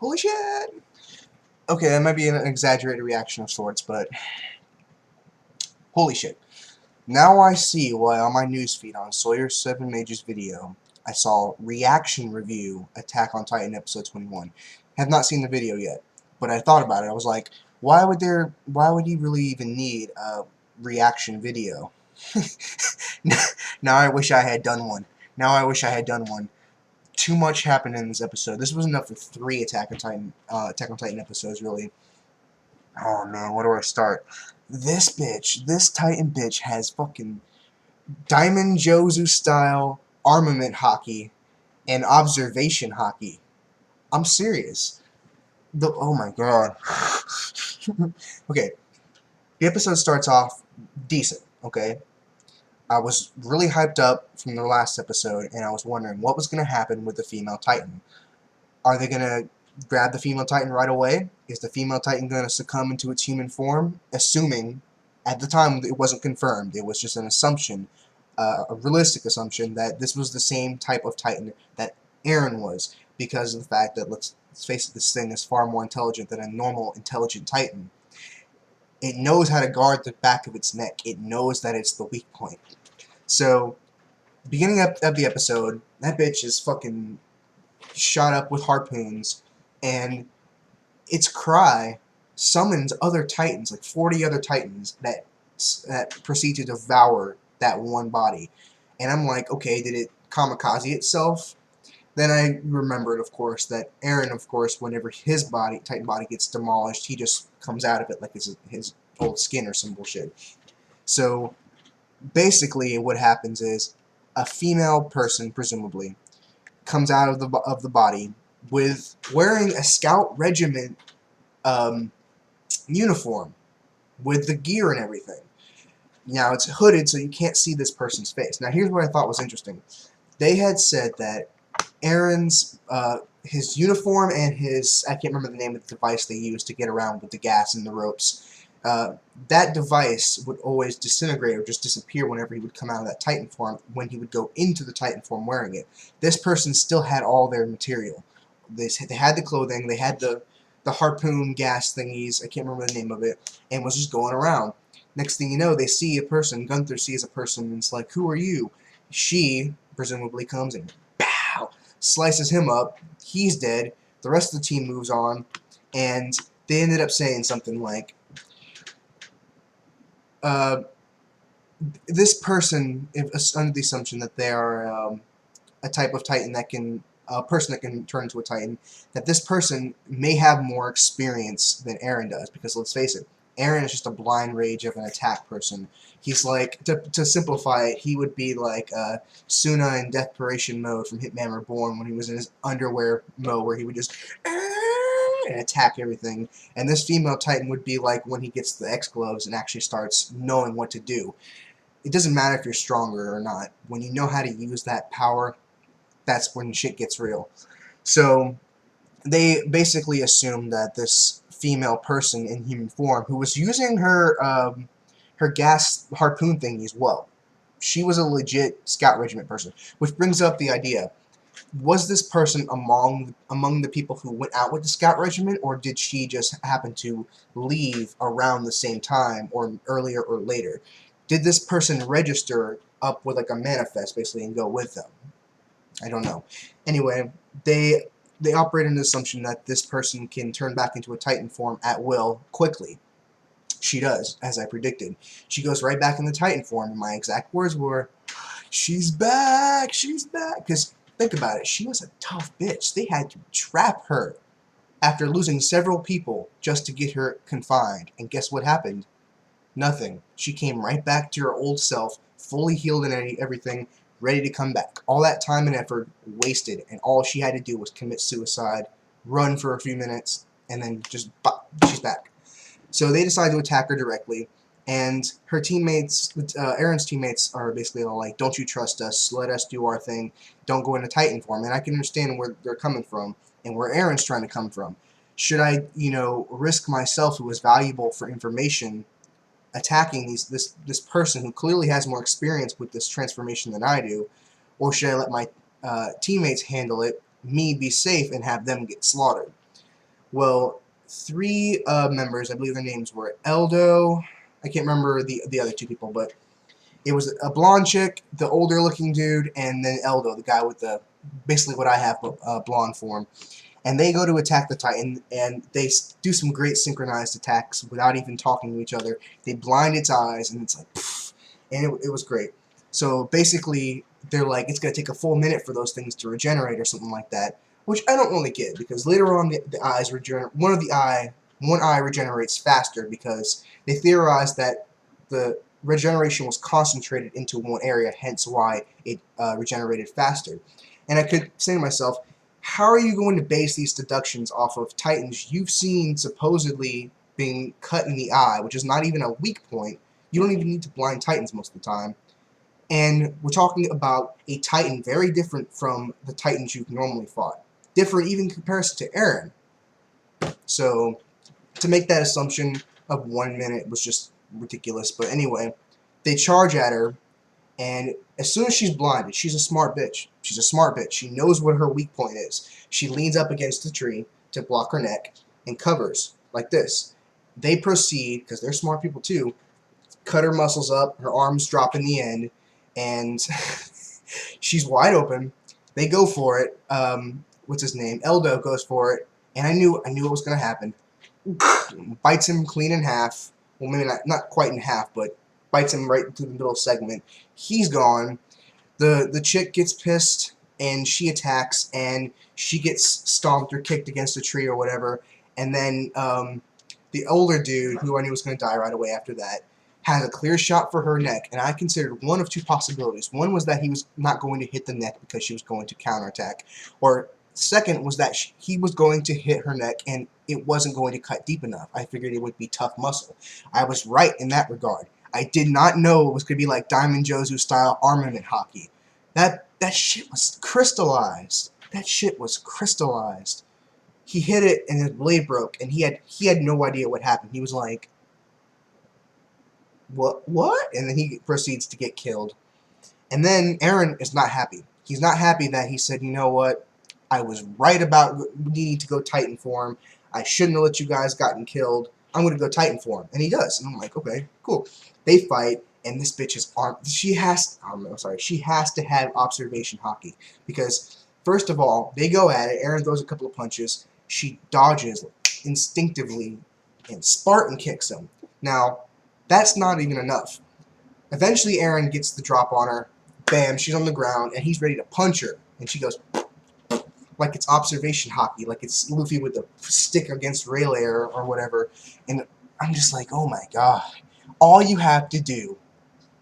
Holy shit! Okay, that might be an exaggerated reaction of sorts, but holy shit. Now I see why on my newsfeed on Sawyer 7 Major's video, I saw reaction review Attack on Titan episode 21. Have not seen the video yet, but I thought about it. I was like, why would you really even need a reaction video? Now I wish I had done one. Now I wish I had done one. Too much happened in this episode. This was enough for 3 Attack on Titan episodes, really. Oh man, where do I start? This Titan bitch has fucking Diamond Jozu style armament HAKI and observation HAKI. I'm serious. Oh my god. Okay, the episode starts off decent, okay? I was really hyped up from the last episode, and I was wondering what was going to happen with the female Titan. Are they going to grab the female Titan right away? Is the female Titan going to succumb into its human form? Assuming, at the time it wasn't confirmed, it was just an assumption, a realistic assumption, that this was the same type of Titan that Eren was, because of the fact that, let's face it, this thing is far more intelligent than a normal intelligent Titan. It knows how to guard the back of its neck. It knows that it's the weak point. So, beginning of the episode, that bitch is fucking shot up with harpoons, and its cry summons other Titans, like 40 other Titans, that proceed to devour that one body. And I'm like, okay, did it kamikaze itself? Then I remembered, of course, that Eren, of course, whenever his Titan body gets demolished, he just comes out of it like it's his old skin or some bullshit. So, basically, what happens is a female person, presumably, comes out of the body with wearing a scout regiment uniform with the gear and everything. Now it's hooded, so you can't see this person's face. Now here's what I thought was interesting. They had said that Eren's his uniform and his, I can't remember the name of the device they used to get around with the gas and the ropes. That device would always disintegrate or just disappear whenever he would come out of that Titan form, when he would go into the Titan form wearing it. This person still had all their material. They had the clothing, they had the harpoon gas thingies, I can't remember the name of it, and was just going around. Next thing you know, they see a person, Gunther sees a person, and it's like, who are you? She, presumably, comes and pow, slices him up, he's dead, the rest of the team moves on, and they ended up saying something like, this person, under the assumption that they are a type of Titan that can, a person that can turn into a Titan, that this person may have more experience than Eren does, because let's face it, Eren is just a blind rage of an attack person. He's like, to simplify it, he would be like Suna in Desperation mode from Hitman Reborn when he was in his underwear mode, where he would just and attack everything. And this female Titan would be like when he gets the X-Gloves and actually starts knowing what to do. It doesn't matter if you're stronger or not. When you know how to use that power, that's when shit gets real. So they basically assumed that this female person in human form, who was using her her gas harpoon thingy as well, she was a legit scout regiment person. Which brings up the idea: was this person among the people who went out with the scout regiment, or did she just happen to leave around the same time, or earlier or later? Did this person register up with like a manifest, basically, and go with them? I don't know. Anyway, they operate on the assumption that this person can turn back into a Titan form at will quickly. She does, as I predicted. She goes right back in the Titan form, and my exact words were, "She's back! She's back!" Because, think about it, she was a tough bitch. They had to trap her after losing several people just to get her confined. And guess what happened? Nothing. She came right back to her old self, fully healed and everything, ready to come back. All that time and effort wasted, and all she had to do was commit suicide, run for a few minutes, and then just, she's back. So they decide to attack her directly, and her teammates, Eren's teammates, are basically all like, don't you trust us, let us do our thing, don't go into Titan form. And I can understand where they're coming from, and where Eren's trying to come from. Should I, risk myself, who is valuable for information, attacking this person who clearly has more experience with this transformation than I do, or should I let my teammates handle it, me be safe, and have them get slaughtered? Well, three members, I believe their names were Eldo. I can't remember the other two people, but it was a blonde chick, the older looking dude, and then Eldo, the guy with the basically what I have, but blonde form. And they go to attack the Titan, and they do some great synchronized attacks without even talking to each other. They blind its eyes, and it's like, pfft, and it was great. So basically, they're like, it's going to take a full minute for those things to regenerate or something like that, which I don't really get, because later on the eyes regenerate. One eye regenerates faster because they theorized that the regeneration was concentrated into one area, hence why it regenerated faster. And I could say to myself, how are you going to base these deductions off of Titans you've seen supposedly being cut in the eye, which is not even a weak point? You don't even need to blind Titans most of the time. And we're talking about a Titan very different from the Titans you've normally fought. Different even in comparison to Eren. So, to make that assumption of 1 minute was just ridiculous. But anyway, they charge at her, and as soon as she's blinded, she's a smart bitch. She's a smart bitch. She knows what her weak point is. She leans up against the tree to block her neck and covers like this. They proceed, because they're smart people too, cut her muscles up, her arms drop in the end, and she's wide open. They go for it. What's his name? Eldo goes for it, and I knew it was going to happen. Bites him clean in half. Well, maybe not quite in half, but bites him right through the middle segment. He's gone. The chick gets pissed, and she attacks, and she gets stomped or kicked against a tree or whatever. And then the older dude, who I knew was going to die right away after that, has a clear shot for her neck, and I considered one of two possibilities. One was that he was not going to hit the neck because she was going to counterattack, or second was that he was going to hit her neck and it wasn't going to cut deep enough. I figured it would be tough muscle. I was right in that regard. I did not know it was going to be like Diamond Jozu style armament HAKI. That shit was crystallized. That shit was crystallized. He hit it and his blade broke, and he had no idea what happened. He was like, what? And then he proceeds to get killed. And then Eren is not happy. He's not happy that he said, you know what? I was right about needing to go Titan form. I shouldn't have let you guys gotten killed. I'm going to go Titan form. And he does. And I'm like, okay, cool. They fight, and this bitch is she has to have observation HAKI. Because, first of all, they go at it. Eren throws a couple of punches. She dodges instinctively, and Spartan kicks him. Now, that's not even enough. Eventually, Eren gets the drop on her. Bam, she's on the ground, and he's ready to punch her. And she goes, like it's observation HAKI, like it's Luffy with the stick against Rayleigh or whatever. And I'm just like, oh my god. All you have to do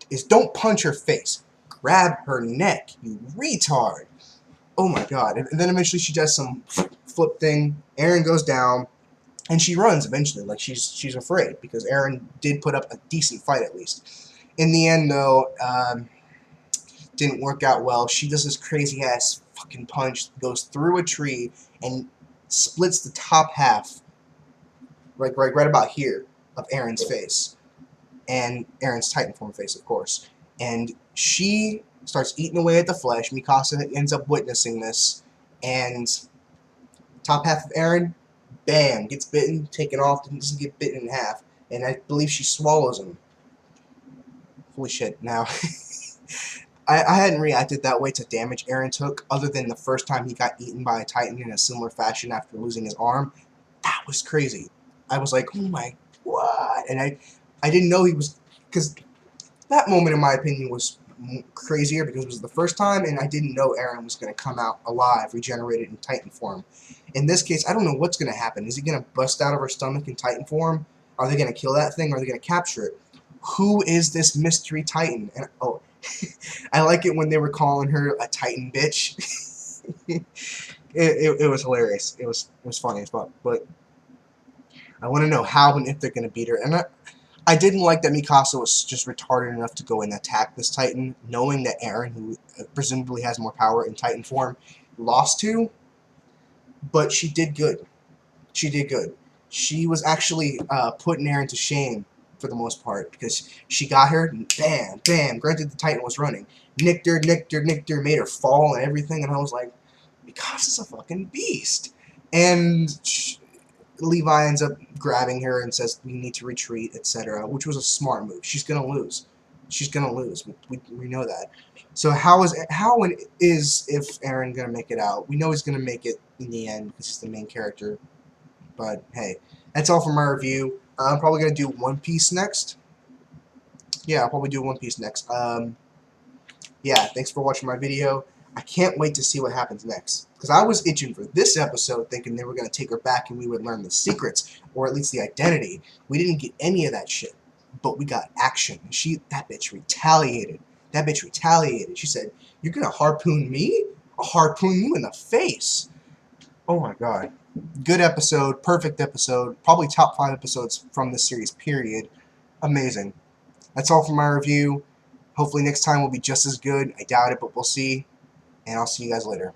is don't punch her face. Grab her neck, you retard. Oh my god. And then eventually she does some flip thing. Eren goes down, and she runs eventually. Like she's afraid, because Eren did put up a decent fight at least. In the end, though, didn't work out well. She does this crazy ass fucking punch, goes through a tree and splits the top half, right about here, of Eren's face, and Eren's Titan form face, of course. And she starts eating away at the flesh. Mikasa ends up witnessing this, and top half of Eren, bam, gets bitten, taken off, doesn't get bitten in half, and I believe she swallows him. Holy shit! Now. I hadn't reacted that way to damage Eren took, other than the first time he got eaten by a Titan in a similar fashion after losing his arm. That was crazy. I was like, oh my, what? And I didn't know he was, because that moment, in my opinion, was crazier, because it was the first time, and I didn't know Eren was going to come out alive, regenerated in Titan form. In this case, I don't know what's going to happen. Is he going to bust out of her stomach in Titan form? Are they going to kill that thing, or are they going to capture it? Who is this mystery Titan? And oh, I like it when they were calling her a Titan bitch. it was hilarious. It was funny as fuck. But I want to know how and if they're going to beat her. And I didn't like that Mikasa was just retarded enough to go and attack this Titan, knowing that Eren, who presumably has more power in Titan form, lost to. But she did good. She did good. She was actually putting Eren to shame for the most part, because she got her, and bam, bam. Granted, the Titan was running. Nicked her, made her fall and everything, and I was like, Mikasa's a fucking beast. And Levi ends up grabbing her and says, we need to retreat, etc., which was a smart move. She's going to lose. She's going to lose. We know that. So how is if Eren going to make it out? We know he's going to make it in the end because he's the main character. But, hey, that's all for my review. I'm probably going to do One Piece next. Yeah, I'll probably do One Piece next. Yeah, thanks for watching my video. I can't wait to see what happens next. Because I was itching for this episode thinking they were going to take her back and we would learn the secrets, or at least the identity. We didn't get any of that shit. But we got action. That bitch retaliated. That bitch retaliated. She said, you're going to harpoon me? I'll harpoon you in the face. Oh my god. Good episode. Perfect episode. Probably top 5 episodes from this series, period. Amazing. That's all for my review. Hopefully next time will be just as good. I doubt it, but we'll see. And I'll see you guys later.